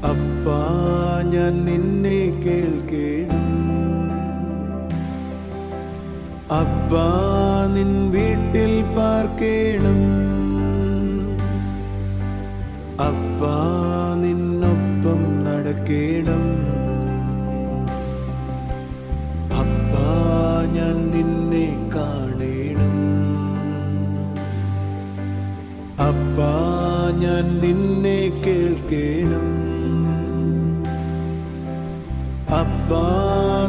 അപ്പാ ഞാൻ നിന്നെ കേൾക്കേണം. അപ്പാ നിൻ വീട്ടിൽ പാർക്കേണം. അപ്പാ നിന്നൊപ്പം നടക്കേണം. അപ്പാ ഞാൻ നിന്നെ കാണേണം. അപ്പാ ഞാൻ നിന്നെ കേൾക്കേണം. അപ്പാ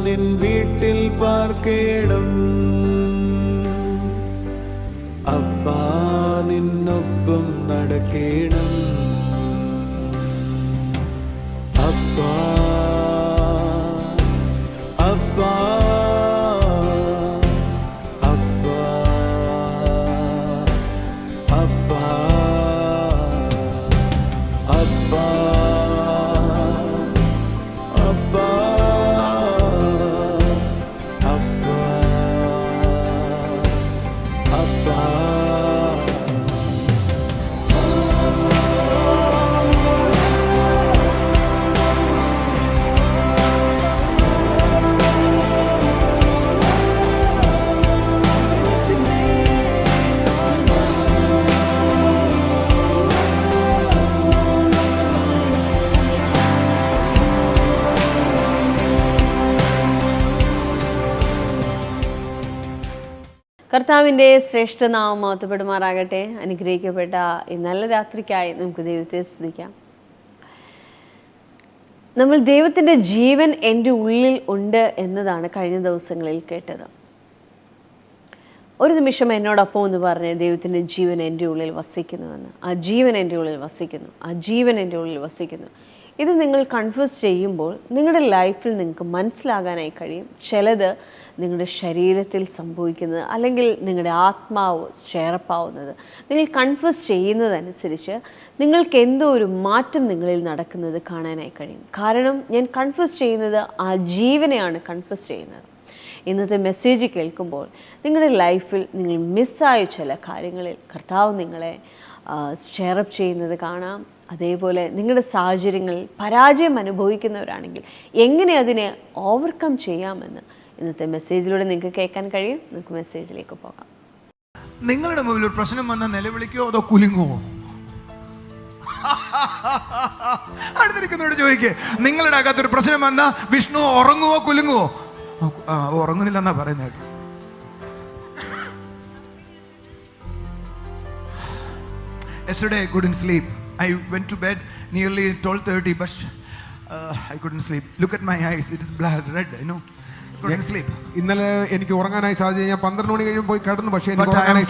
നിൻ വീട്ടിൽ പാർക്കേണം. അപ്പാ നിന്നൊപ്പം നടക്കേണം. അപ്പാ അപ്പാ അപ്പാ അപ്പാ അപ്പാ അപ്പാ അപ്പാ. കർത്താവിൻ്റെ ശ്രേഷ്ഠനാമം മഹത്വപ്പെടുമാറാകട്ടെ. അനുഗ്രഹിക്കപ്പെട്ട ഈ നല്ല രാത്രിക്കായി നമുക്ക് ദൈവത്തെ സ്തുതിക്കാം. നമ്മൾ ദൈവത്തിൻ്റെ ജീവൻ എൻ്റെ ഉള്ളിൽ ഉണ്ട് എന്നതാണ് കഴിഞ്ഞ ദിവസങ്ങളിൽ കേട്ടത്. ഒരു നിമിഷം എന്നോടൊപ്പം എന്ന് പറഞ്ഞ് ദൈവത്തിൻ്റെ ജീവൻ എൻ്റെ ഉള്ളിൽ വസിക്കുന്നുവെന്ന്. ആ ജീവൻ എൻ്റെ ഉള്ളിൽ വസിക്കുന്നു, ആ ജീവൻ എൻ്റെ ഉള്ളിൽ വസിക്കുന്നു. ഇത് നിങ്ങൾ കൺഫ്യൂസ് ചെയ്യുമ്പോൾ നിങ്ങളുടെ ലൈഫിൽ നിങ്ങൾക്ക് മനസ്സിലാകാനായി കഴിയും. ചിലത് നിങ്ങളുടെ ശരീരത്തിൽ സംഭവിക്കുന്നത്, അല്ലെങ്കിൽ നിങ്ങളുടെ ആത്മാവ് ഷെയറപ്പാവുന്നത്, നിങ്ങൾ കൺഫ്യൂസ് ചെയ്യുന്നതനുസരിച്ച് നിങ്ങൾക്ക് എന്തോ ഒരു മാറ്റം നിങ്ങളിൽ നടക്കുന്നത് കാണാനായി കഴിയും. കാരണം ഞാൻ കൺഫ്യൂസ് ചെയ്യുന്നത് ആ ജീവനെയാണ് കൺഫ്യൂസ് ചെയ്യുന്നത്. ഇന്നത്തെ മെസ്സേജ് കേൾക്കുമ്പോൾ നിങ്ങളുടെ ലൈഫിൽ നിങ്ങൾ മിസ്സായ ചില കാര്യങ്ങളിൽ കർത്താവ് നിങ്ങളെ ഷെയറപ്പ് ചെയ്യുന്നത് കാണാം. അതേപോലെ നിങ്ങളുടെ സാഹചര്യങ്ങളിൽ പരാജയം അനുഭവിക്കുന്നവരാണെങ്കിൽ എങ്ങനെ അതിനെ ഓവർകം ചെയ്യാമെന്ന് ഇന്നത്തെ മെസ്സേജിലൂടെ നിങ്ങൾക്ക് കേൾക്കാൻ കഴിയും. നമുക്ക് മെസ്സേജിലേക്ക് പോകാം. നിങ്ങളുടെ മുമ്പിൽ ഒരു പ്രശ്നം വന്നാൽ നിലവിളിക്കോ അതോ കുലുങ്ങുവോ? അടുത്തിരിക്കുന്നവരോട് ചോദിക്കേ, നിങ്ങളുടെ അകത്തൊരു പ്രശ്നം വന്നാൽ വിഷ്ണു ഉറങ്ങുവോ കുലുങ്ങുവോ? ഉറങ്ങുന്നില്ലെന്നാ പറയുന്നത്. Yesterday I couldn't sleep. I went to bed nearly 12:30, but I couldn't sleep. Look at my eyes, it is blood red, I know. Couldn't sleep. ഇന്നലെ എനിക്ക് ഉറങ്ങാനായി സാധിച്ചു. ഞാൻ 12 മണി കഴിയുമ്പോൾ പോയി കിടന്നു. പക്ഷേ but I am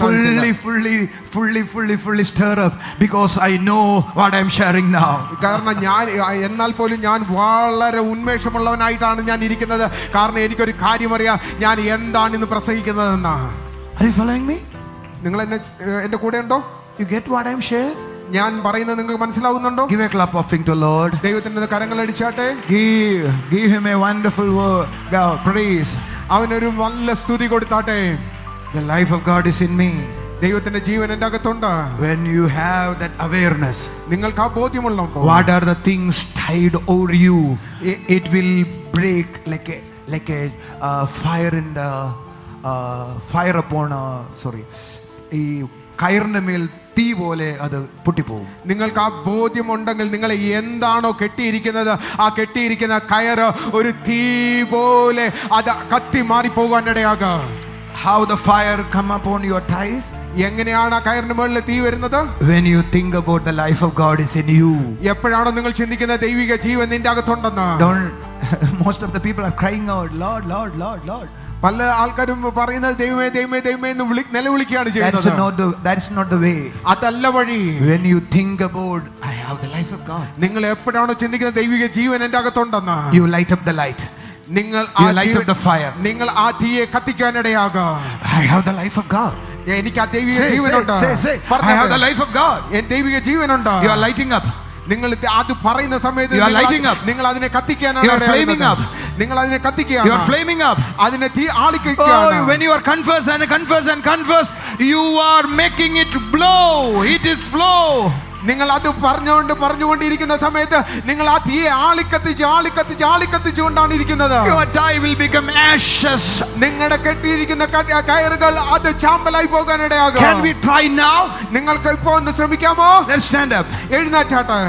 fully stirred up because I know what I am sharing now. കാരണം ഞാൻ എന്നാൽ പോലും ഞാൻ വളരെ ഉന്മേഷമുള്ളവനായിട്ടാണ് ഞാൻ ഇരിക്കുന്നത്. കാരണം എനിക്കൊരു കാര്യം അറിയാം, ഞാൻ എന്താണ് ഇന്ന് പ്രസംഗിക്കുന്നതെന്ന്. Are you following me? നിങ്ങൾ എന്റെ കൂടെ ഉണ്ടോ? You get what I am sharing? ഞാൻ പറയുന്നത് നിങ്ങൾക്ക് മനസ്സിലാവുന്നുണ്ടോ? Give a clap offering to Lord. ദൈവത്തിന്റെ കരങ്ങൾ അടിച്ചാട്ടെ. Give him a wonderful word. God, praise. അവനൊരു നല്ല സ്തുതി കൊടുത്താട്ടെ. The life of God is in me. ദൈവത്തിന്റെ ജീവൻ എൻ്റെ അകത്തുണ്ട്. When you have that awareness, നിങ്ങൾക്ക് ആ ബോധ്യമുള്ളപ്പോൾ what are the things tied over you? It will break like a fire in the fire upon ഈ കയറിന്റെ മേൽ തീ പോലെ അത് പൊട്ടിപ്പോകും. നിങ്ങൾക്ക് ആ ബോധ്യമുണ്ടെങ്കിൽ നിങ്ങൾ എന്താണോ കെട്ടിയിരിക്കുന്നത്, ആ കെട്ടിയിരിക്കുന്ന കയറ് ഒരു തീ പോലെ അത് കത്തി മാറിപ്പോകാനിടയാകാം. How the fire come upon your ties? എങ്ങനെയാണ് ആ കയറിന് മുകളിൽ തീ വരുന്നത്? When you think about the life of God is in you. എപ്പോഴാണോ നിങ്ങൾ ചിന്തിക്കുന്ന ദൈവിക ജീവൻ നിന്റെ അകത്തുണ്ടെന്ന്. Most of the people are crying out, Lord, Lord, Lord, Lord. പല ആൾക്കാരും പറയുന്നത് ദൈവമേ ദൈവമേ ദൈവമേ എന്ന് നിലവിളിക്കുകയാണ് ചെയ്യുന്നത്. That's not the way. അതല്ല വഴി. When you think about I have the life of God, നിങ്ങൾ എപ്പോഴാണോ ചിന്തിക്കുന്ന ദൈവിക ജീവൻ എൻ്റെ അകത്തുണ്ടെന്ന്, you light up the light. നിങ്ങൾ light up the fire. നിങ്ങൾ ആ തീയെ കത്തിക്കാനിടയാകാം. I have the life of God. എനിക്ക് ആ ദൈവിക ജീവനുണ്ട്. I have the life of God. ദൈവിക ജീവനുണ്ട്. You are lighting up. നിങ്ങൾ അത് പറയുന്ന സമയത്ത് നിങ്ങൾ അതിനെ കത്തിക്കാനാണ്. You are flaming up. നിങ്ങൾ അതിനെ കത്തിക്കുകയാണ്. You are flaming up. അതിനെ തീ ആളിക്കുകയാണ്. When you are confess, you are making it blow. It is flow. നിങ്ങൾ അത് പറഞ്ഞുകൊണ്ടിരിക്കുന്ന സമയത്ത് നിങ്ങൾ ആ തീയെ ആളിക്കത്തിച്ചുകൊണ്ടാണ് ഇരിക്കുന്നത്. Your tie will become ashes. നിങ്ങളുടെ കെട്ടിയിരിക്കുന്ന കയറുകൾ അത് ചാമ്പലായി പോകാൻ ഇടയാകും. Can we try now? നിങ്ങൾക്ക് ഇപ്പോ ഒന്ന് ശ്രമിക്കാമോ? Let's stand up. എഴുന്നേറ്റാട്ടെ.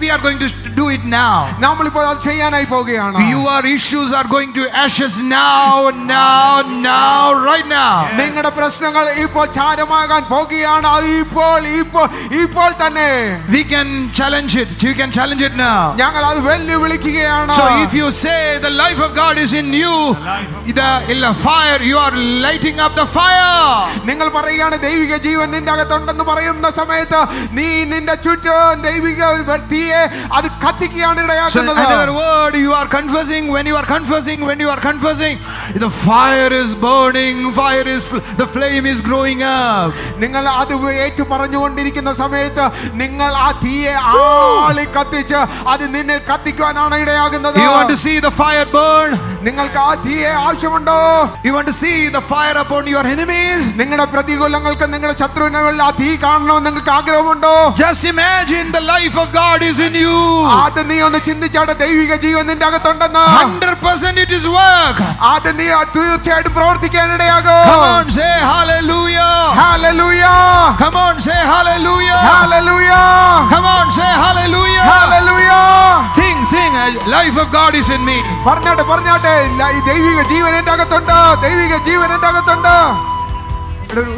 We are going to do it now. നമ്മളിപ്പോൾ അത് ചെയ്യാനായി പോവുകയാണ്. Your issues are going to ashes now, right now. നിങ്ങളുടെ പ്രശ്നങ്ങൾ ഇപ്പോൾ ചാരമാകാൻ പോകുകയാണ്. ഇപ്പോൾ തന്നെ. We can challenge it. You can challenge it now. ഞങ്ങൾ അത് വെല്ലുവിളിക്കുകയാണ്. So if you say the life of God is in you, the fire, you are lighting up the fire. നിങ്ങൾ പറയുകയാണ് ദൈവിക ജീവൻ നിന്റെ അകത്തുണ്ടെന്ന് പറയുന്ന സമയത്ത് നീ നിന്റെ ചുറ്റും ദൈവിക തീയെ അത് കത്തിക്കുകയാണ് ഇടയാക്കുന്നത്. So in another word, you are confessing. When you are confessing, the fire is burning. The flame is growing up. നിങ്ങൾ അത് ഏറ്റു പറഞ്ഞുകൊണ്ടിരിക്കുന്ന സമയത്ത് നിങ്ങൾ ആ തീയെ ആളി കത്തിച്ച് അത് നിന്നെ കത്തിക്കുവാനാണ് ഇടയാകുന്നത്. You want to see the fire burn? നിങ്ങൾക്ക് ആ തീയെ ആവശ്യമുണ്ടോ? You want to see the fire upon your enemies? നിങ്ങളുടെ പ്രതികൂലങ്ങൾക്ക് നിങ്ങളുടെ ശത്രുവിനുള്ള ആ തീ കാണണമെന്ന് നിങ്ങൾക്ക് ആഗ്രഹമുണ്ടോ? Just imagine the life of God is in you. അത് നീ ഒന്ന് ചിന്തിച്ചാട്ടെ, ദൈവിക ജീവൻ നിന്റെ അകത്തുണ്ടെന്ന്. 100% it is work. അത് നീ തീർച്ചയായിട്ടും പ്രവർത്തിക്കാനിടയാകും. Come on, say hallelujah. Hallelujah. Come on, say hallelujah. Hallelujah. Come on, say hallelujah. Hallelujah. Think, life of God is in me. പറഞ്ഞാട്ടെ ദൈവിക ജീവൻ എന്റെ അകത്തുണ്ട്. ദൈവിക ജീവൻ എന്റെ അകത്തുണ്ട്.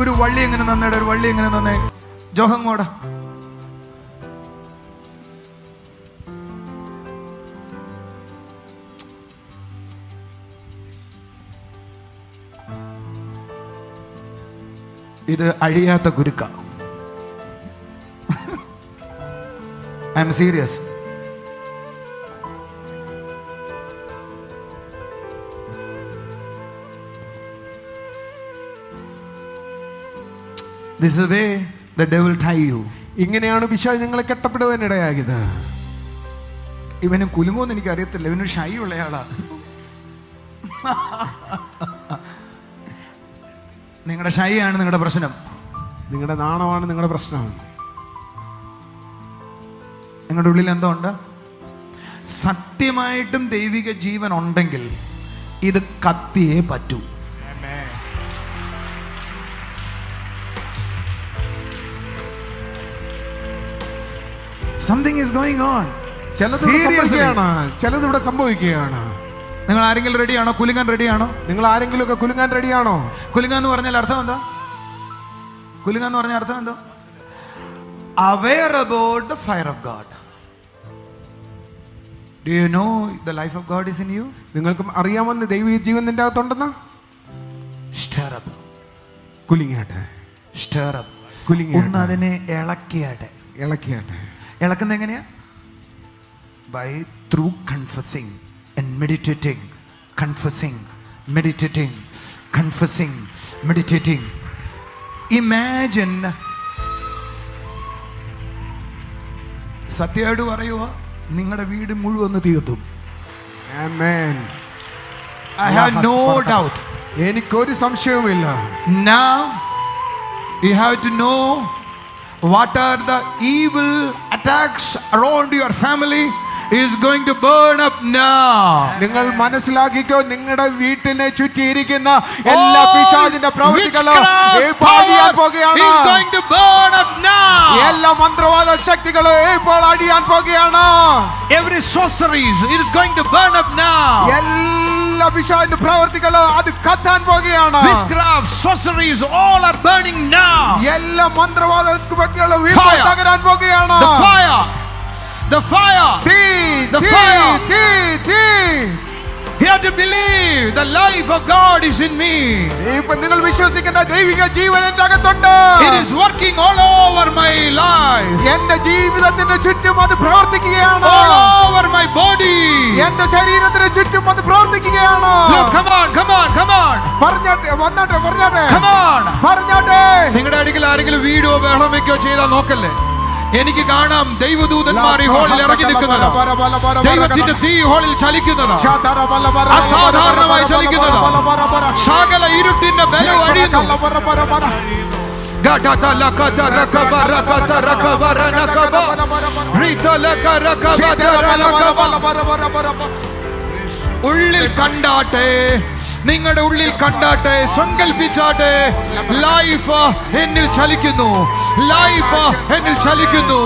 ഒരു വള്ളി എങ്ങനെ നന്നേ ജോഹങ്ങോട്. ഇത് അഴിയാത്ത കുരുക്ക. I am serious. This is the way the devil tie you. ഇങ്ങനെയാണ് പിശാച് നിങ്ങളെ കെട്ടപ്പെടുവാൻ ഇടയാകിയത്. ഇവന് കുലുങ്ങോന്ന് എനിക്ക് അറിയത്തില്ല. ഇവനൊരു ഷൈ ഉള്ളയാളാ. നിങ്ങളുടെ ഷൈ ആണ് നിങ്ങളുടെ പ്രശ്നം. നിങ്ങളുടെ നാണമാണ് നിങ്ങളുടെ പ്രശ്നം. നിങ്ങളുടെ ഉള്ളിൽ എന്തോ ഉണ്ട്. സത്യമായിട്ടും ദൈവിക ജീവൻ ഉണ്ടെങ്കിൽ ഇത് കത്തിയേ പറ്റൂ. Something is going on. ചിലത് ഇവിടെ സംഭവിക്കുകയാണ്. നിങ്ങൾ ആരെങ്കിലും റെഡിയാണോ? കുലുങ്ങാൻ റെഡിയാണോ? നിങ്ങൾ ആരെങ്കിലും ഒക്കെ കുലുങ്ങാൻ റെഡിയാണോ? കുലുങ്ങാന്ന് പറഞ്ഞാൽ അർത്ഥം എന്താ? കുലുങ്ങാന്ന് പറഞ്ഞ അർത്ഥം എന്തോ? Aware about the fire of God. Do you know the life of God is in you? നിങ്ങൾക്ക് അറിയാമെന്ന് ദൈവിക ജീവൻ നിന്റെ അകത്തുണ്ടെന്ന്. Stir up. കുലുങ്ങിയാട്ടെ. Stir up. കുലുങ്ങിയാട്ടെ. അതിനെ ഇളക്കിയാട്ടെ. ഇളക്കുന്ന എങ്ങനെയാ? By through confessing and meditating. Imagine. സത്യമായിട്ട് പറയുക, നിങ്ങളുടെ വീട് മുഴുവൻ തീർത്തും. Amen. I have no doubt. എനിക്കൊരു സംശയവുമില്ല. Now you have to know what are the evil attacks around your family is going to burn up now. നിങ്ങൾ മനസ്സിലാക്കിക്കോ, നിങ്ങളുടെ വീട്ടിനെ ചുറ്റിയിരിക്കുന്ന എല്ലാ പിശാചിന്റെ പ്രവൃത്തികളും ഇപ്പോൾ അടിയാൻ പോകുകയാണ്. is going to burn up now. എല്ലാ മന്ത്രവാദ ശക്തികളും ഇപ്പോൾ അടിയാൻ പോകുകയാണ്. Every sorceries it is going to burn up now. എല്ലാ പിശാചിന്റെ പ്രവൃത്തികളും അത് കത്താൻ പോകുകയാണ്. Witchcraft, sorceries all are burning now. എല്ലാ മന്ത്രവാദ ശക്തികളും ഇപ്പോൾ തകരാൻ പോകുകയാണ്. The fire. The fire. You have to believe the life of God is in me. നിങ്ങൾ വിശ്വസിക്കേണ്ട ദൈവിക ജീവൻ എൻ്റെ അകത്തുണ്ട്. It is working all over my life. എൻ്റെ ജീവിതത്തിന് ചുറ്റും അത് പ്രവർത്തിക്കുകയാണ്. All over my body. എൻ്റെ ശരീരത്തിന് ചുറ്റും അത് പ്രവർത്തിക്കുകയാണ്. Look, come on. പറഞ്ഞാട്ടെ. Come on. പറഞ്ഞാട്ടെ. നിങ്ങളുടെ അടുക്കൽ ആരെങ്കിലും വീഡിയോ ബഹളം വെക്കോ ചെയ്താൽ നോക്കല്ലേ. എനിക്ക് കാണാം ദൈവദൂതന്മാർ ഈ ഹോളിൽ ഇറങ്ങി നിൽക്കുന്നത്. ദൈവത്തിന്റെ തീ ഹോളിൽ ചലിക്കുന്നത്, അസാധാരണമായി ചലിക്കുന്നത്. സകല ഇരുട്ടിന്റെ ബലം അടിയുന്നു. Gadata lakata rakaba rakata rakaba ranakaba. Rita laka rakaba rakaba. ഉള്ളിൽ കണ്ടാട്ടെ, നിങ്ങളുടെ ഉള്ളിൽ കണ്ടാട്ടെ, സങ്കൽപ്പിച്ചാട്ടെ. ലൈഫ് എന്നിൽ ചലിക്കുന്നു, ലൈഫ് എന്നിൽ ചലിക്കുന്നു,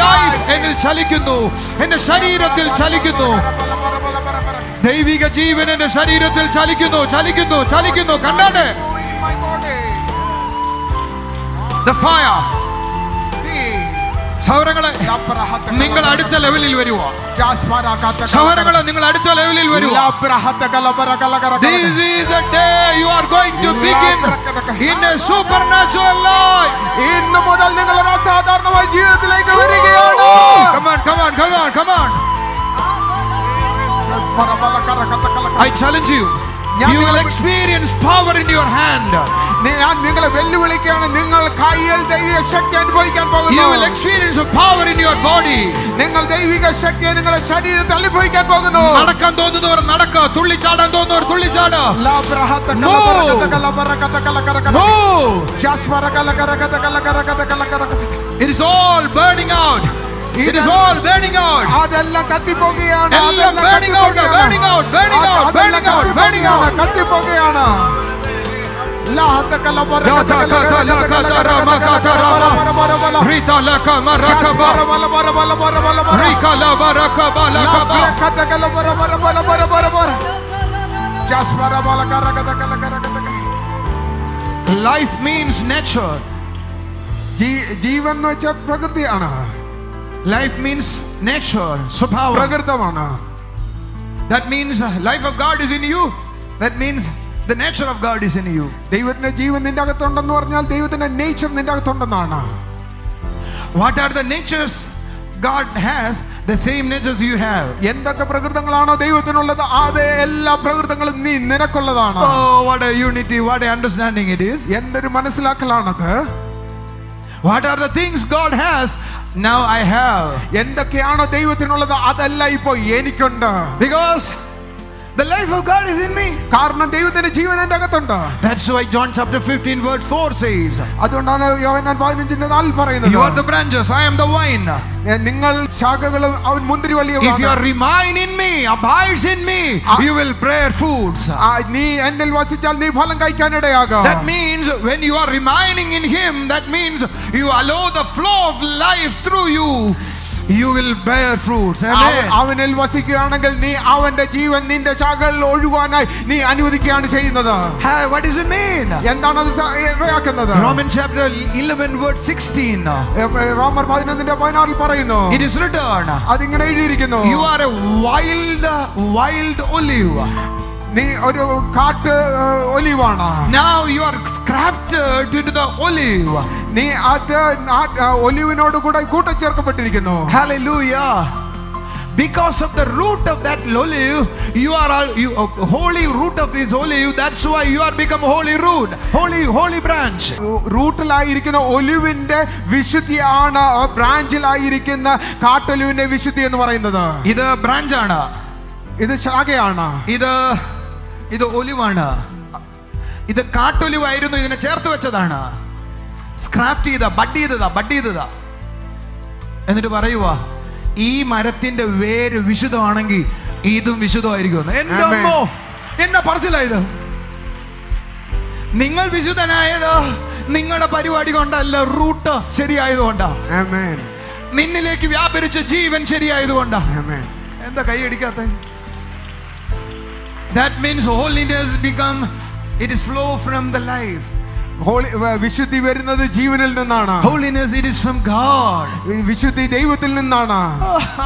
ലൈഫ് എന്നിൽ ചലിക്കുന്നു, എന്റെ ശരീരത്തിൽ ചലിക്കുന്നു. ദൈവിക ജീവൻ എന്റെ ശരീരത്തിൽ ചലിക്കുന്നു, ചലിക്കുന്നു, ചലിക്കുന്നു. കണ്ടാട്ടെ. The fire. സൗരങ്ങളെ, നിങ്ങൾ അടുത്ത ലെവലിൽ വരുക. സൗരങ്ങളെ, നിങ്ങൾ അടുത്ത ലെവലിൽ വരുക. This is the day you are going to begin in a supernatural life. ഇന്നു മുതൽ നിങ്ങൾ ഒരു അസാധാരണമായ ജീവിതത്തിലേക്ക് വരികയാണ്. Come on, come on, come on, come on. I challenge you. You will experience power in your hand. ഞാൻ നിങ്ങളെ വെല്ലുവിളിക്കുകയാണ്. നിങ്ങൾ കയ്യിൽ ദൈവിക ശക്തി അനുഭവിക്കാൻ പോകുന്നു. You will experience power in your body. നിങ്ങൾ ദൈവിക ശക്തിയെ നിങ്ങളുടെ ശരീരത്തിൽ അനുഭവിക്കാൻ പോകുന്നു. നടക്കാൻ തോന്നുന്നവർ നടക്കുക, തുള്ളിച്ചാടാൻ തോന്നുന്നവർ തുള്ളിച്ചാടുക. It is all burning out. It is all burning out. അതെല്ലാം കത്തിപ്പോകുകയാണ്. എല്ലാം burning out, burning out, burning out, burning out, burning out. കത്തിപ്പോകുകയാണ്. Rita laka marakaba. Rika lava rakaba lakaba. Life means nature. ജീവൻ എന്ന് വെച്ചാൽ പ്രകൃതിയാണ്. Life means nature, സ്വഭാവം. പ്രകൃതമാണ്. That means life of God is in you. That means the nature of God is in you. ദൈവത്തിന്റെ ജീവൻ നിന്റെ അകത്തുണ്ടെന്ന് പറഞ്ഞാൽ ദൈവത്തിന്റെ nature നിന്റെ അകത്തുണ്ടെന്നാണ്. What are the natures God has? The same natures you have. എന്തൊക്കെ പ്രകൃതങ്ങളാണോ ദൈവത്തിനുള്ളത് അതേ എല്ലാ പ്രകൃതങ്ങളും നിനക്കുള്ളതാണ്. Oh, what a unity, what a understanding it is. എന്തൊരു മനസ്സിലാക്കലാണത്. What are the things God has? Now I have. എന്തൊക്കെയാണോ ദൈവത്തിനുള്ളത് അതല്ല ഇപ്പോ എനിക്കുണ്ട്. Because the life of God is in me. കാരണം ദൈവത്തിന്റെ ജീവൻ എൻ്റെ അകത്തുണ്ട്. That's why John chapter 15 verse 4 says. അതുകൊണ്ടാണ് യോഹന്നാൻ 15:4 പറയുന്നത്. You are the branches, I am the vine. നിങ്ങൾ ശാഖകളും അവൻ മുന്തിരിവള്ളിയുമാണ്. If you remain in me, abides in me, you will bear fruits. നീ എന്നിൽ വസിച്ചാൽ നീ ഫലം കഴിക്കാൻ ഇടയാകും. That means when you are remaining in him, that means you allow the flow of life through you. You will bear fruits. Amen. അവനിൽ വസിക്കുകയാണെങ്കിൽ നീ അവന്റെ ജീവൻ നിന്റെ ശാഖകളിൽ ഒഴുകാനായി നീ അനുവദിക്കുകയാണ് ചെയ്യുന്നത്. What does it mean? എന്താണ് അത് ഇടയാക്കുന്നത്? Romans chapter 11 verse 16. റോമർ 11:16 പറയുന്നു. It is written. അതിങ്ങനെ എഴുതിയിരിക്കുന്നു. You are a wild olive. നീ ഒരു കാട്ട് ഒലിവാണ്. Now you are grafted into the olive. നീ അത് ഒലിവിനോട് കൂടെ കൂട്ടിച്ചേർക്കപ്പെട്ടിരിക്കുന്നു. Hallelujah. Because of the root of that olive, you are holy root of this olive. That's why you are become holy root, holy branch. റൂട്ടിലായിരിക്കുന്ന ഒലിവിന്റെ വിശുദ്ധിയാണ് ബ്രാഞ്ചിലായിരിക്കുന്ന കാട്ടൊലിവിന്റെ വിശുദ്ധി എന്ന് പറയുന്നത്. ഇത് branch ആണ്, ഇത് ശാഖയാണ്, ഇത് ഒലിവാണ്. ഇത് കാട്ടൊലിവായിരുന്നു, ഇതിനെ ചേർത്ത് വെച്ചതാണ്. സ്ക്രാഫ്റ്റ് ചെയ്ത ബഡ് ചെയ്തതാ. എന്നിട്ട് പറയുക ഈ മരത്തിന്റെ വേര് വിശുദ്ധമാണെങ്കിൽ ഇതും വിശുദ്ധമായിരിക്കും. എന്റെ അമ്മോ, എന്നെ പറച്ചിലായത്. നിങ്ങൾ വിശുദ്ധനായത് നിങ്ങളുടെ പരിപാടി കൊണ്ടല്ല, റൂട്ട് ശരിയായതുകൊണ്ടാ. നിന്നിലേക്ക് വ്യാപരിച്ച ജീവൻ ശരിയായതുകൊണ്ടാ. എന്താ കൈ അടിക്കാത്ത? That means holiness become, it is flow from the life. വിശുദ്ധി വരുന്നത് ജീവനിൽ നിന്നാണ്. Holiness, it is from God. വിശുദ്ധി ദൈവത്തിൽ നിന്നാണ്.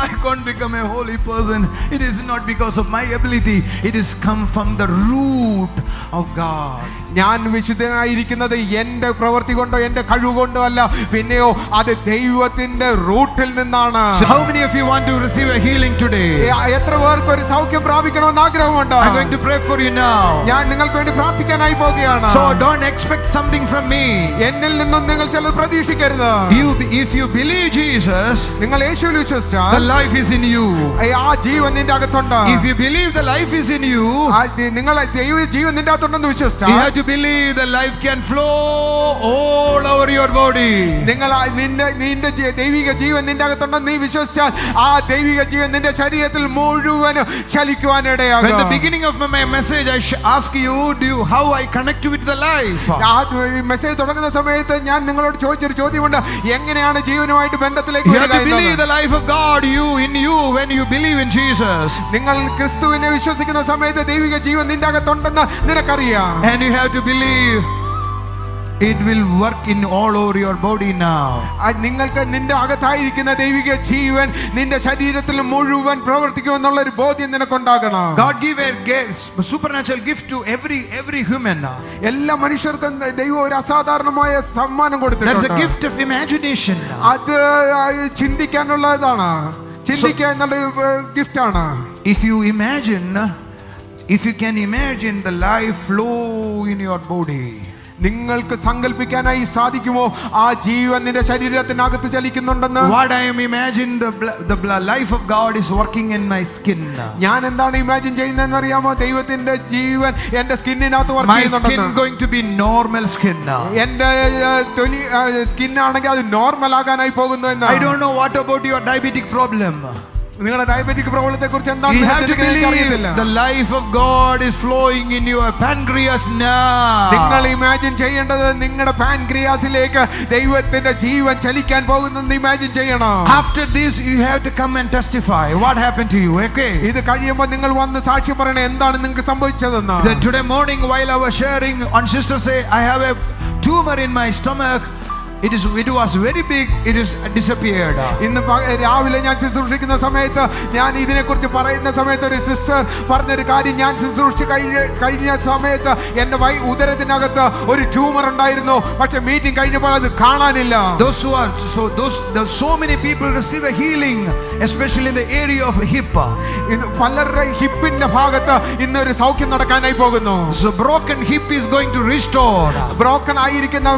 I can't become a holy person. It is not because of my ability. It is come from the root of God. ഞാൻ വിശുദ്ധനായിരിക്കുന്നത് എന്റെ പ്രവൃത്തി കൊണ്ടോ എന്റെ കഴിവ് കൊണ്ടോ അല്ല, പിന്നെയോ അത് ദൈവത്തിന്റെ റൂട്ടിൽ നിന്നാണ്. How many of you want to receive a healing today? എത്ര പേർക്ക് ഒരു സൗഖ്യം പ്രാപിക്കണമെന്ന് ആഗ്രഹമുണ്ട്? I'm going to pray for you now. ഞാൻ നിങ്ങൾക്ക് വേണ്ടി പ്രാർത്ഥിക്കാനായി പോകുകയാണ്. So don't expect something from me. എന്നിൽ നിന്നും നിങ്ങൾ ചിലത് പ്രതീക്ഷിക്കരുത്. If you believe Jesus, നിങ്ങൾ യേശുവിൽ the വിശ്വസിച്ചാൽ life is in you. ആ ജീവൻ നിന്റെ അകത്തുണ്ട്. If you believe the life is in you, നിങ്ങൾ ദൈവ ജീവൻ നിന്റെ അകത്തുണ്ടെന്ന് you വിശ്വസിച്ചാൽ have to believe the life can flow all over your body. നിങ്ങൾ നിന്റെ ദൈവിക ജീവൻ നിന്റെ അകത്തുണ്ടെന്ന് നീ വിശ്വസിച്ചാൽ ആ ദൈവിക ജീവൻ നിന്റെ ശരീരത്തിൽ മുഴുവനും ചലിക്കുവാൻ ഇടയാകും. At the beginning of my message, I ask you, how I connect with the life. Message തുടങ്ങുന്ന സമയത്ത് ഞാൻ നിങ്ങളോട് ചോദിച്ചൊരു ചോദ്യമുണ്ട്, എങ്ങനെയാണ് ജീവനുമായിട്ട് ബന്ധത്തിലേക്ക് You have to believe the life of God in you when you believe in Jesus. നിങ്ങൾ ക്രിസ്തുവിനെ വിശ്വസിക്കുന്ന സമയത്ത് ദൈവിക ജീവൻ നിന്റെ അകത്തുണ്ടെന്ന് നിനക്കറിയാം. And you have to believe it will work in all over your body now. നിങ്ങൾക്ക് നിന്റെ അകത്തായിരിക്കുന്ന ദൈവിക ജീവൻ നിന്റെ ശരീരത്തിൽ മുഴുവൻ പ്രവർത്തിക്കുമെന്നുള്ള ഒരു ബോധ്യം നിനക്കുണ്ടാകണം. God give a supernatural gift to every human. എല്ലാ മനുഷ്യർക്കും ദൈവം ഒരു അസാധാരണമായ സമ്മാനം That's a കൊടുത്തിട്ടുണ്ട്. gift of imagination. അത് ചിന്തിക്കാനുള്ളതാണ്. ചിന്തിക്കുക എന്നുള്ള ഗിഫ്റ്റ് ആണ്. If you can imagine the life flow in your body. നിങ്ങൾക്ക് സങ്കല്പിക്കാനായി സാധിക്കുമോ ആ ജീവൻ നിന്റെ ശരീരത്തിനകത്ത് ചലിക്കുന്നുണ്ടെന്ന്? What I am imagining, the life of God is working in my skin. ഞാൻ എന്താണ് ഇമാജിൻ ചെയ്യുന്നതെന്ന് അറിയാമോ? ദൈവത്തിന്റെ ജീവൻ എന്റെ സ്കിന്നിനകത്ത് വർക്ക് My skin ചെയ്യുന്നുണ്ടെന്ന്. going to be normal skin now. എന്റെ തൊലി സ്കിൻ ആണെങ്കിൽ അത് നോർമൽ ആകാനായി പോകുന്നു എന്ന്. I don't know what about your diabetic problem. നിങ്ങളുടെ ഡയബറ്റിക് പ്രോബ്ലത്തെ കുറിച്ച് You have to എന്താണ് believe the life of God is flowing in your pancreas now. നിങ്ങൾ ഇമാജിൻ ചെയ്യേണ്ടത് നിങ്ങളുടെ പാൻക്രിയാസിലേക്ക് ദൈവത്തിന്റെ ജീവൻ ചലിക്കാൻ പോകുന്നെന്ന് ഇമാജിൻ ചെയ്യണം. After this you have to come and testify what happened to you. Okay, ഇത് കഴിയുമ്പോൾ നിങ്ങൾ വന്ന് സാക്ഷ്യം പറയണേ എന്താണ് നിങ്ങൾക്ക് സംഭവിച്ചതെന്ന്. then today morning while I was sharing, one sister say I have a tumor in my stomach. It was very big. It is disappeared. ഇന്ന് രാവിലെ ഞാൻ ശുശ്രൂഷിക്കുന്ന സമയത്ത് ഞാൻ ഇതിനെക്കുറിച്ച് പറയുന്ന സമയത്ത് ഒരു സിസ്റ്റർ പറഞ്ഞൊരു കാര്യം, ഞാൻ ശുശ്രൂഷിച്ച് കഴിഞ്ഞ സമയത്ത് എന്റെ ഉദരത്തിനകത്ത് ഒരു ട്യൂമർ ഉണ്ടായിരുന്നു, പക്ഷെ മീറ്റിംഗ് കഴിഞ്ഞപ്പോൾ അത് കാണാനില്ല. So many people receive a healing, especially in the area of hip. പലരുടെ ഹിപ്പിന്റെ ഭാഗത്ത് ഇന്നൊരു സൗഖ്യം നടക്കാനായി പോകുന്നു. So broken hip is going to restore. Broken ആയിരിക്കുന്ന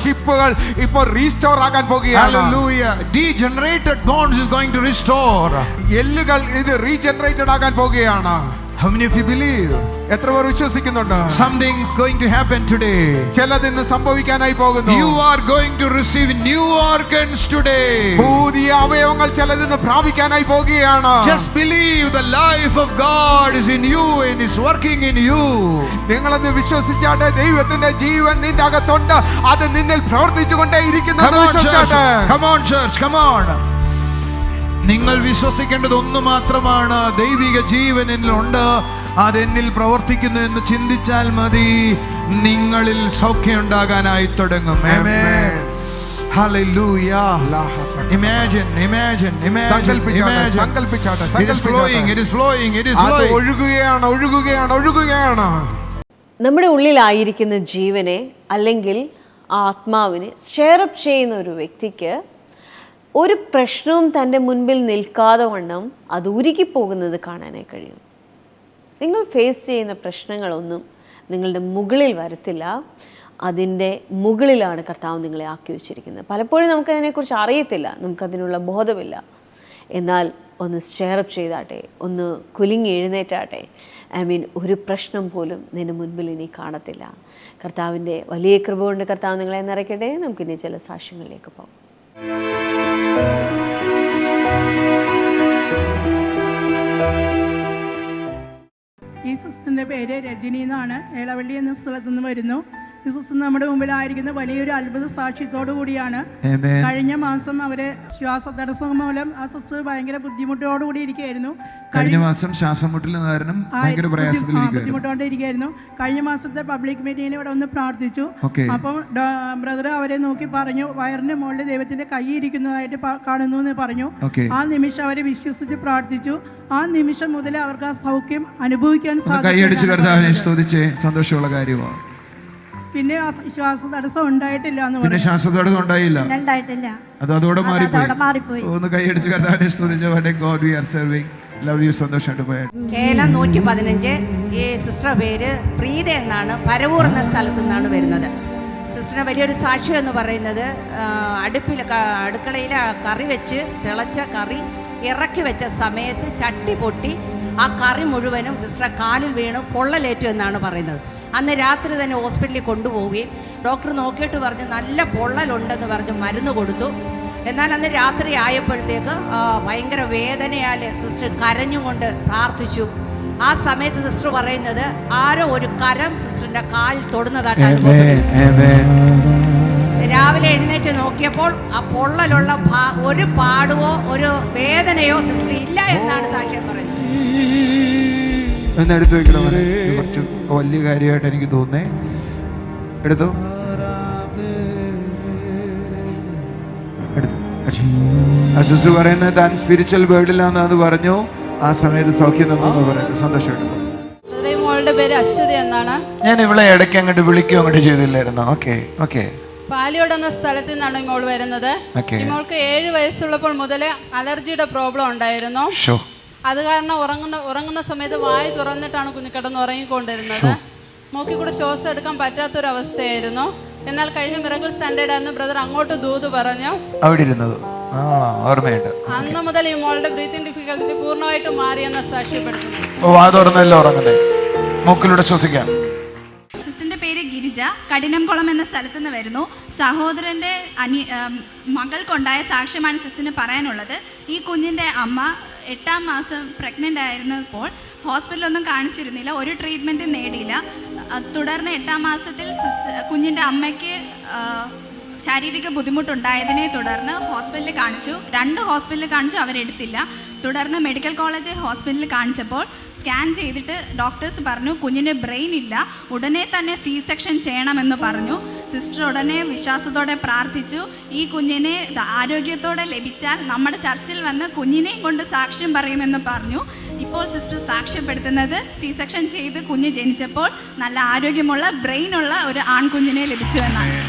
ഹിപ്പുകൾ ഇപ്പോൾ റീസ്റ്റോർ ആകാൻ പോകുകയാണ്. Hallelujah. Degenerated bones is going to restore. എല്ലുകൾ ഇത് റീജനറേറ്റഡ് ആകാൻ പോകുകയാണ്. How many of you believe? എത്ര പേർ വിശ്വസിക്കുന്നുണ്ട്? Something going to happen today. ചിലതിന്ന് സംഭവിക്കാനായി പോകുന്നു. You are going to receive new organs today. പുതിയ അവയവങ്ങൾ ചിലതിന്ന് പ്രാപിക്കാനായി പോകുകയാണ്. Just believe the life of God is in you and is working in you. നിങ്ങളെന്ന് വിശ്വസിച്ചാട്ടെ, ദൈവത്തിന്റെ ജീവൻ നിന്റെ അകത്തുണ്ട്, അത് നിന്നിൽ പ്രവർത്തിച്ചുകൊണ്ടേ ഇരിക്കുന്നത് വിശ്വസിച്ചാട്ടെ. Come on church, come on. നിങ്ങൾ വിശ്വസിക്കേണ്ടത് ഒന്ന് മാത്രമാണ്, ദൈവിക ജീവൻ എന്നിലുണ്ട്, അതെന്നിൽ പ്രവർത്തിക്കുന്നു എന്ന് ചിന്തിച്ചാൽ മതി. നിങ്ങളിൽ സൗഖ്യം ഉണ്ടാകാനായി തുടങ്ങും. Amen. Hallelujah. Imagine. സങ്കൽപ്പിച്ചാട്ടെ. It is flowing. നമ്മുടെ ഉള്ളിലായിരിക്കുന്ന ജീവനെ അല്ലെങ്കിൽ ആത്മാവിനെ സ്റ്റെയറപ്പ് ചെയ്യുന്ന ഒരു വ്യക്തിക്ക് ഒരു പ്രശ്നവും തൻ്റെ മുൻപിൽ നിൽക്കാതെ വണ്ണം അത് ഉരുകിപ്പോകുന്നത് കാണാനായി കഴിയും. നിങ്ങൾ ഫേസ് ചെയ്യുന്ന പ്രശ്നങ്ങളൊന്നും നിങ്ങളുടെ മുകളിൽ വരത്തില്ല, അതിൻ്റെ മുകളിലാണ് കർത്താവ് നിങ്ങളെ ആക്കി വെച്ചിരിക്കുന്നത്. പലപ്പോഴും നമുക്കതിനെക്കുറിച്ച് അറിയത്തില്ല, നമുക്കതിനുള്ള ബോധമില്ല. എന്നാൽ ഒന്ന് സ്റ്റെയറപ്പ് ചെയ്താട്ടെ, ഒന്ന് കുലുങ്ങി എഴുന്നേറ്റാട്ടെ. ഒരു പ്രശ്നം പോലും നിന്റെ മുൻപിൽ ഇനി കാണത്തില്ല. കർത്താവിൻ്റെ വലിയ കൃപ കൊണ്ട് കർത്താവ് നിങ്ങളെ നിറയ്ക്കട്ടെ. നമുക്കിനി ചില സാക്ഷ്യങ്ങളിലേക്ക് പോകാം. ഈ സിസ്റ്ററിൻ്റെ പേര് രജനി എന്നാണ്. ഏളവള്ളി എന്ന സ്ഥലത്തു നിന്ന് വരുന്നു. ഈ സിസ്റ്റർ നമ്മുടെ മുമ്പിലായിരിക്കുന്ന വലിയൊരു അത്ഭുത സാക്ഷ്യത്തോടു കൂടിയാണ്. കഴിഞ്ഞ മാസം അവര് ശ്വാസതടസ്സം മൂലം ആ സിസ്റ്റർ ഭയങ്കര ബുദ്ധിമുട്ടോടുകൂടി ഇരിക്കുകയായിരുന്നു. കഴിഞ്ഞ മാസം ശ്വാസമുട്ടൽ കാരണം ബുദ്ധിമുട്ടോണ്ടിരിക്കുകയായിരുന്നു. കഴിഞ്ഞ മാസത്തെ പബ്ലിക് മീറ്റിങ്ങിന് ഇവിടെ ഒന്ന് പ്രാർത്ഥിച്ചു. അപ്പം ബ്രദർ അവരെ നോക്കി പറഞ്ഞു, വയറിന്റെ മുകളിൽ ദൈവത്തിന്റെ കൈ ഇരിക്കുന്നതായിട്ട് കാണുന്നു എന്ന് പറഞ്ഞു. ആ നിമിഷം അവരെ വിശ്വസിച്ച് പ്രാർത്ഥിച്ചു. ആ നിമിഷം മുതൽ അവർക്ക് ആ സൗഖ്യം അനുഭവിക്കാൻ സാധിച്ചു. സന്തോഷമുള്ള കാര്യമാണ്. പിന്നെ ശ്വാസതടസ്സം ഉണ്ടായിട്ടില്ല എന്ന് പറഞ്ഞു. ശ്വാസതടസ്സം ഉണ്ടായില്ല, ഉണ്ടായിട്ടില്ല, അത് അതോടെ മാറിപ്പോയി. ഒന്ന് കൈയടിച്ച് കർത്താവിനെ സ്തുതിച്ചു. God we are serving. Love you. സന്തോഷമായിട്ട് പോയ കേലം 115. ഈ സിസ്റ്ററുടെ പേര് പ്രീത എന്നാണ്. പരവൂർ എന്ന സ്ഥലത്തു നിന്നാണ് വരുന്നത്. സിസ്റ്ററിന് വലിയൊരു സാക്ഷ്യം എന്ന് പറയുന്നത്, അടുക്കളയിൽ കറി വെച്ച് തിളച്ച കറി ഇറക്കി വെച്ച സമയത്ത് ചട്ടി പൊട്ടി ആ കറി മുഴുവനും സിസ്റ്ററെ കാലിൽ വീണ് പൊള്ളലേറ്റു എന്നാണ് പറയുന്നത്. അന്ന് രാത്രി തന്നെ ഹോസ്പിറ്റലിൽ കൊണ്ടുപോവുകയും ഡോക്ടർ നോക്കിയിട്ട് പറഞ്ഞ് നല്ല പൊള്ളലുണ്ടെന്ന് പറഞ്ഞ് മരുന്ന് കൊടുത്തു. എന്നാൽ അന്ന് രാത്രി ആയപ്പോഴത്തേക്ക് ഭയങ്കര വേദനയാൽ സിസ്റ്റർ കരഞ്ഞുകൊണ്ട് പ്രാർത്ഥിച്ചു. ആ സമയത്ത് സിസ്റ്റർ പറയുന്നത് ആരോ ഒരു കരം സിസ്റ്ററിന്റെ കാലിൽ തൊടുന്നതായിട്ടാണ്. രാവിലെ എഴുന്നേറ്റ് നോക്കിയപ്പോൾ ആ പൊള്ളലുള്ള ഒരു പാടുവോ ഒരു വേദനയോ സിസ്റ്റർ ഇല്ല എന്നാണ് സാക്ഷ്യം പറയുന്നത്. എടുത്തു വെക്കണം. കുറച്ച് വലിയ കാര്യമായിട്ട് എനിക്ക് തോന്നേ. എടുത്തു. സിസ്റ്റർ പറയുന്നത് താൻ സ്പിരിച്വൽ വേൾഡിലാന്ന് അത് പറഞ്ഞു. ആ സമയത്ത് സൗഖ്യം തന്നു പറയുന്നത്. സന്തോഷമുണ്ട്. മോളുടെ പേര് അശ്വതി എന്നാണ്. ഞാൻ ഇവിടെ ഇടയ്ക്ക് അങ്ങോട്ട് വിളിക്കുകയോ അങ്ങോട്ട് ചെയ്തില്ലായിരുന്നു. Okay okay. പാലിയോട് എന്ന സ്ഥലത്ത് നിന്നാണ് മോൾ വരുന്നത്. മോൾക്ക് 7 വയസ്സുള്ളപ്പോൾ മുതലേ അലർജിയുടെ പ്രോബ്ലം ഉണ്ടായിരുന്നു. അത് കാരണം ഉറങ്ങുന്ന സമയത്ത് വായ തുറന്നിട്ടാണ് കുഞ്ഞു കിടന്ന് ഉറങ്ങിക്കൊണ്ടിരുന്നത്. മൂക്കിൽ കൂടെ ശ്വാസം എടുക്കാൻ പറ്റാത്തൊരവസ്ഥയായിരുന്നു. എന്നാൽ കഴിഞ്ഞ മിറക്കിൾ സൺഡേ അന്ന് ബ്രദർ അങ്ങോട്ട് ദൂത് പറഞ്ഞു. അവിടെ ഇരുന്നത് ഓർമ്മയുണ്ട്. അന്ന് മുതൽ ഈ മോളുടെ ബ്രീത്തിങ് ഡിഫിക്കൽറ്റി പൂർണ്ണമായിട്ടും മാറിയെന്ന് സാക്ഷ്യപ്പെടുത്തുന്നു. മൂക്കിലൂടെ ശ്വസിക്കാം. സിസ്റ്ററിന്റെ പേര് ഗിരിജ. കഠിനംകുളം എന്ന സ്ഥലത്തു നിന്ന് വരുന്നു. സഹോദരൻ്റെ മകൾക്കുണ്ടായ സാക്ഷ്യമാണ് സിസ്റ്ററിന് പറയാനുള്ളത്. ഈ കുഞ്ഞിൻ്റെ അമ്മ 8ാം മാസം പ്രഗ്നൻ്റ് ആയിരുന്നപ്പോൾ ഹോസ്പിറ്റലൊന്നും കാണിച്ചിരുന്നില്ല, ഒരു ട്രീറ്റ്മെൻറ്റും നേടിയില്ല. തുടർന്ന് 8ാം മാസത്തിൽ കുഞ്ഞിൻ്റെ അമ്മയ്ക്ക് ശാരീരിക ബുദ്ധിമുട്ടുണ്ടായതിനെ തുടർന്ന് ഹോസ്പിറ്റലിൽ കാണിച്ചു. 2 ഹോസ്പിറ്റലിൽ കാണിച്ചു, അവരെടുത്തില്ല. തുടർന്ന് മെഡിക്കൽ കോളേജ് ഹോസ്പിറ്റലിൽ കാണിച്ചപ്പോൾ സ്കാൻ ചെയ്തിട്ട് ഡോക്ടേഴ്സ് പറഞ്ഞു കുഞ്ഞിന് ബ്രെയിൻ ഇല്ല, ഉടനെ തന്നെ സി സെക്ഷൻ ചെയ്യണമെന്ന് പറഞ്ഞു. സിസ്റ്റർ ഉടനെ വിശ്വാസത്തോടെ പ്രാർത്ഥിച്ചു. ഈ കുഞ്ഞിനെ ആരോഗ്യത്തോടെ ലഭിച്ചാൽ നമ്മുടെ ചർച്ചിൽ വന്ന് കുഞ്ഞിനെയും കൊണ്ട് സാക്ഷ്യം പറയുമെന്ന് പറഞ്ഞു. ഇപ്പോൾ സിസ്റ്റർ സാക്ഷ്യപ്പെടുത്തുന്നത് സി സെക്ഷൻ ചെയ്ത് കുഞ്ഞ് ജനിച്ചപ്പോൾ നല്ല ആരോഗ്യമുള്ള ബ്രെയിനുള്ള ഒരു ആൺകുഞ്ഞിനെ ലഭിച്ചു എന്നാണ്.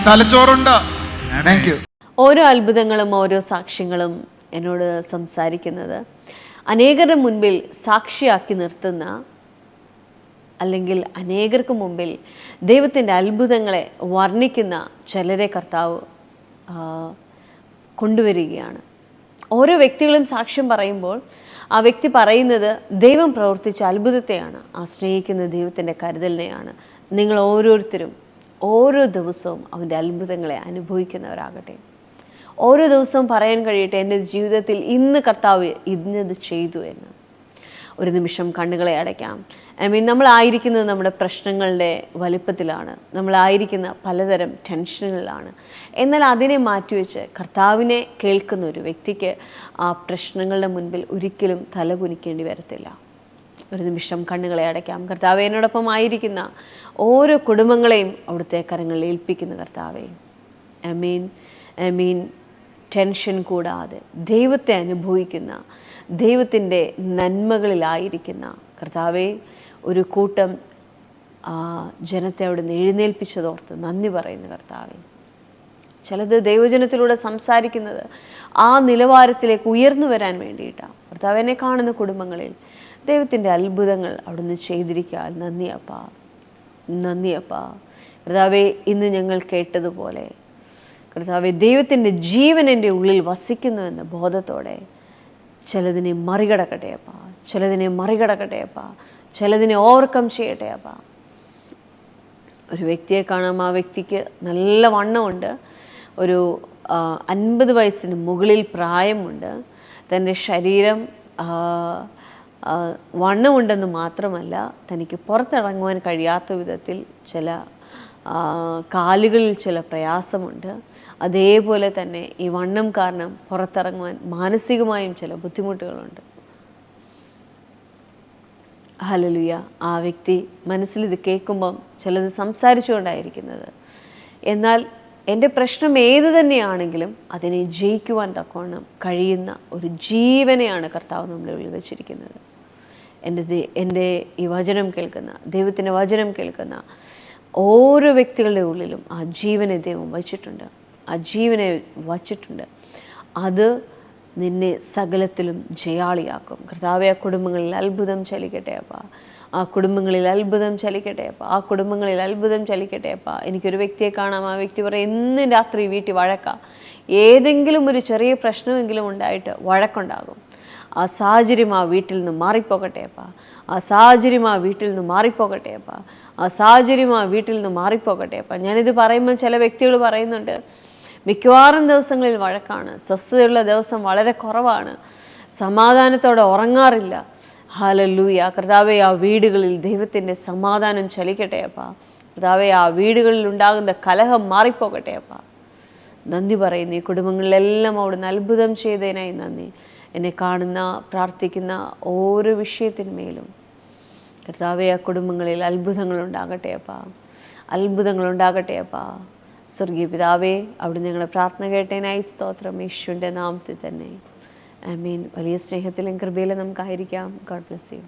തലച്ചോറുണ്ട്. ഓരോ അത്ഭുതങ്ങളും ഓരോ സാക്ഷ്യങ്ങളും എന്നോട് സംസാരിക്കുന്നത് അനേകരുടെ മുൻപിൽ സാക്ഷിയാക്കി നിർത്തുന്ന, അല്ലെങ്കിൽ അനേകർക്ക് മുമ്പിൽ ദൈവത്തിൻ്റെ അത്ഭുതങ്ങളെ വർണ്ണിക്കുന്ന ചിലരെ കർത്താവ് കൊണ്ടുവരികയാണ്. ഓരോ വ്യക്തികളും സാക്ഷ്യം പറയുമ്പോൾ ആ വ്യക്തി പറയുന്നത് ദൈവം പ്രവർത്തിച്ച അത്ഭുതത്തെയാണ്, ആ സ്നേഹിക്കുന്ന ദൈവത്തിൻ്റെ കരുതലിനെയാണ്. നിങ്ങൾ ഓരോരുത്തരും ഓരോ ദിവസവും അവൻ്റെ അത്ഭുതങ്ങളെ അനുഭവിക്കുന്നവരാകട്ടെ. ഓരോ ദിവസവും പറയാൻ കഴിയട്ടെ, എൻ്റെ ജീവിതത്തിൽ ഇന്ന് കർത്താവ് ഇന്നത് ചെയ്തു എന്ന്. ഒരു നിമിഷം കണ്ണുകളെ അടയ്ക്കാം. നമ്മളായിരിക്കുന്നത് നമ്മുടെ പ്രശ്നങ്ങളുടെ വലിപ്പത്തിലാണ്, നമ്മളായിരിക്കുന്ന പലതരം ടെൻഷനുകളിലാണ്. എന്നാൽ അതിനെ മാറ്റിവെച്ച് കർത്താവിനെ കേൾക്കുന്ന ഒരു വ്യക്തിക്ക് ആ പ്രശ്നങ്ങളുടെ മുൻപിൽ ഒരിക്കലും തല കുനിക്കേണ്ടി വരത്തില്ല. ഒരു നിമിഷം കണ്ണുകളെ അടയ്ക്കാം. കർത്താവേ, എന്നോടൊപ്പം ആയിരിക്കുന്ന ഓരോ കുടുംബങ്ങളെയും അവിടുത്തെ കരങ്ങളിൽ ഏൽപ്പിക്കുന്ന കർത്താവേ. ആമീൻ ആമീൻ. ടെൻഷൻ കൂടാതെ ദൈവത്തെ അനുഭവിക്കുന്ന, ദൈവത്തിൻ്റെ നന്മകളിലായിരിക്കുന്ന കർത്താവേ, ഒരു കൂട്ടം ജനത്തെ അവിടെ നിന്ന് എഴുന്നേൽപ്പിച്ചതോർത്ത് നന്ദി പറയുന്ന കർത്താവേ. ചിലത് ദൈവജനത്തിലൂടെ സംസാരിക്കുന്നത് ആ നിലവാരത്തിലേക്ക് ഉയർന്നു വരാൻ വേണ്ടിയിട്ടാണ്. കർത്താവിനെ കാണുന്ന കുടുംബങ്ങളിൽ ദൈവത്തിൻ്റെ അത്ഭുതങ്ങൾ അവിടുന്ന് ചെയ്തിരിക്കാൻ നന്ദിയപ്പാ, നന്ദിയപ്പാ. കർത്താവേ, ഇന്ന് ഞങ്ങൾ കേട്ടതുപോലെ കർത്താവേ, ദൈവത്തിൻ്റെ ജീവൻ എൻ്റെ ഉള്ളിൽ വസിക്കുന്നുവെന്ന ബോധത്തോടെ ചിലതിനെ മറികടക്കട്ടെ അപ്പാ, ചിലതിനെ മറികടക്കട്ടെ അപ്പാ, ചിലതിനെ ഓവർകം ചെയ്യട്ടെ അപ്പാ. ഒരു വ്യക്തിയെ കാണാം, ആ വ്യക്തിക്ക് നല്ല വണ്ണമുണ്ട്, ഒരു 50 വയസ്സിന് മുകളിൽ പ്രായമുണ്ട്. തൻ്റെ ശരീരം വണ്ണമുണ്ടെന്ന് മാത്രമല്ല, തനിക്ക് പുറത്തിറങ്ങുവാൻ കഴിയാത്ത വിധത്തിൽ ചില കാലുകളിൽ ചില പ്രയാസമുണ്ട്. അതേപോലെ തന്നെ ഈ വണ്ണം കാരണം പുറത്തിറങ്ങുവാൻ മാനസികമായും ചില ബുദ്ധിമുട്ടുകളുണ്ട്. ഹല്ലേലൂയ. ആ വ്യക്തി മനസ്സിലിത് കേൾക്കുമ്പം ചിലത് സംസാരിച്ചുകൊണ്ടായിരിക്കുന്നത്. എന്നാൽ എൻ്റെ പ്രശ്നം ഏതു തന്നെയാണെങ്കിലും അതിനെ ജയിക്കുവാൻ തക്കവണ്ണം കഴിയുന്ന ഒരു ജീവനെയാണ് കർത്താവ് നമ്മളെ ഉള്ളിൽ വെച്ചിരിക്കുന്നത്. എൻ്റെ ഈ വചനം കേൾക്കുന്ന, ദൈവത്തിൻ്റെ വചനം കേൾക്കുന്ന ഓരോ വ്യക്തികളുടെ ഉള്ളിലും ആ ജീവനെ ദൈവം വച്ചിട്ടുണ്ട്, ആ ജീവനെ വച്ചിട്ടുണ്ട്. അത് നിന്നെ സകലത്തിലും ജയാളിയാക്കും. കർത്താവെ, ആ കുടുംബങ്ങളിൽ അത്ഭുതം ചലിക്കട്ടെ അപ്പാ. ആ കുടുംബങ്ങളിൽ അത്ഭുതം ചലിക്കട്ടെ അപ്പാ. ആ കുടുംബങ്ങളിൽ അത്ഭുതം ചലിക്കട്ടെ അപ്പാ. എനിക്കൊരു വ്യക്തിയെ കാണാം, ആ വ്യക്തി പറയും എന്നും രാത്രി വീട്ടിൽ വഴക്കാം. ഏതെങ്കിലും ഒരു ചെറിയ പ്രശ്നമെങ്കിലും ഉണ്ടായിട്ട് വഴക്കുണ്ടാകും. ആ സാഹചര്യം ആ വീട്ടിൽ നിന്ന് മാറിപ്പോകട്ടെ അപ്പാ. ആ സാഹചര്യം ആ വീട്ടിൽ നിന്ന് മാറിപ്പോകട്ടെ അപ്പാ. ആ സാഹചര്യം ആ വീട്ടിൽ നിന്ന് മാറിപ്പോകട്ടെ അപ്പാ. ഞാനിത് പറയുമ്പോൾ ചില വ്യക്തികൾ പറയുന്നുണ്ട്, മിക്കവാറും ദിവസങ്ങളിൽ വഴക്കാണ്, സ്വസ്ഥതയുള്ള ദിവസം വളരെ കുറവാണ്, സമാധാനത്തോടെ ഉറങ്ങാറില്ല. ഹല്ലേലൂയ. കർത്താവേ, ആ വീടുകളിൽ ദൈവത്തിൻ്റെ സമാധാനം ചലിക്കട്ടെ അപ്പാ. കർത്താവേ, ആ വീടുകളിൽ ഉണ്ടാകുന്ന കലഹം മാറിപ്പോകട്ടെ അപ്പാ. നന്ദി പറയുന്നു. ഈ കുടുംബങ്ങളിലെല്ലാം അവിടുന്ന് അത്ഭുതം ചെയ്തതിനായി നന്ദി. എന്നെ കാണുന്ന, പ്രാർത്ഥിക്കുന്ന ഓരോ വിഷയത്തിന്മേലും കർത്താവേ, ആ കുടുംബങ്ങളിൽ അത്ഭുതങ്ങളുണ്ടാകട്ടെ അപ്പാ. അത്ഭുതങ്ങളുണ്ടാകട്ടെ അപ്പാ. സ്വർഗീയ പിതാവേ, അവിടുന്ന് ഞങ്ങളുടെ പ്രാർത്ഥന കേട്ടതിനായി സ്തോത്രം. യേശുവിൻ്റെ നാമത്തിൽ തന്നെ ആമേൻ. വലിയ സ്നേഹത്തിലും കൃപയിലും നമുക്കായിരിക്കാം. God bless U.